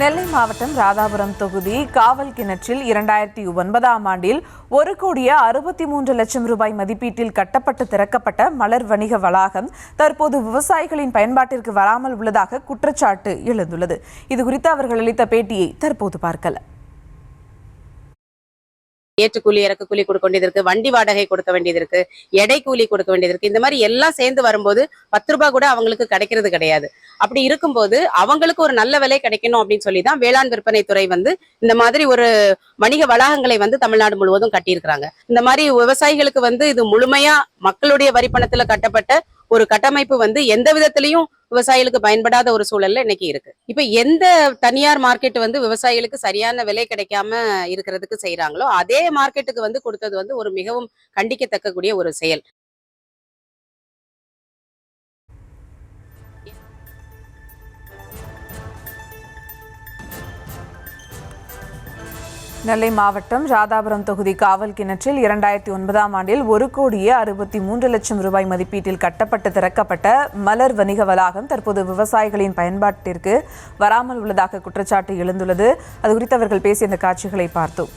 நெல்லை மாவட்டம் ராதாபுரம் தொகுதி காவல் கிணற்றில் 2009ஆம் ஆண்டில் 1,63,00,000 ரூபாய் மதிப்பீட்டில் கட்டப்பட்டு திறக்கப்பட்ட மலர் வணிக வளாகம் தற்போது விவசாயிகளின் பயன்பாட்டிற்கு வராமல் உள்ளதாக குற்றச்சாட்டு எழுந்துள்ளது. இதுகுறித்து அவர்கள் அளித்த பேட்டியை தற்போது பார்க்கலாம். ஏற்றுக்கூலி இறக்குக்கூலி கொடுக்க வேண்டியது இருக்கு, வண்டி வாடகை கொடுக்க வேண்டியது இருக்கு, எடை கூலி கொடுக்க வேண்டியது இருக்கு. இந்த மாதிரி எல்லாம் சேர்ந்து வரும்போது 10 ரூபாய் கூட அவங்களுக்கு கிடைக்கிறது கிடையாது. அப்படி இருக்கும்போது அவங்களுக்கு ஒரு நல்ல விலை கிடைக்கணும் அப்படின்னு சொல்லிதான் வேளாண் விற்பனை துறை இந்த மாதிரி ஒரு வணிக வளாகங்களை தமிழ்நாடு முழுவதும் கட்டியிருக்கிறாங்க. இந்த மாதிரி விவசாயிகளுக்கு இது முழுமையா மக்களுடைய வரிப்பணத்துல கட்டப்பட்ட ஒரு கட்டமைப்பு எந்த விதத்திலையும் விவசாயிகளுக்கு பயன்படாத ஒரு சூழல்ல இன்னைக்கு இருக்கு. இப்ப எந்த தனியார் மார்க்கெட் விவசாயிகளுக்கு சரியான விலை கிடைக்காம இருக்கிறதுக்கு செய்யறாங்களோ அதே மார்க்கெட்டுக்கு கொடுத்தது ஒரு மிகவும் கண்டிக்கத்தக்கக்கூடிய ஒரு செயல். நெல்லை மாவட்டம் ராதாபுரம் தொகுதி காவல் கிணற்றில் 2009ஆம் ஆண்டில் 1,63,00,000 ரூபாய் மதிப்பீட்டில் கட்டப்பட்டு திறக்கப்பட்ட மலர் வணிக வளாகம் தற்போது விவசாயிகளின் பயன்பாட்டிற்கு வராமல் உள்ளதாக குற்றச்சாட்டு எழுந்துள்ளது. அது குறித்து அவர்கள் பேசிய இந்த காட்சிகளை பார்த்தோம்.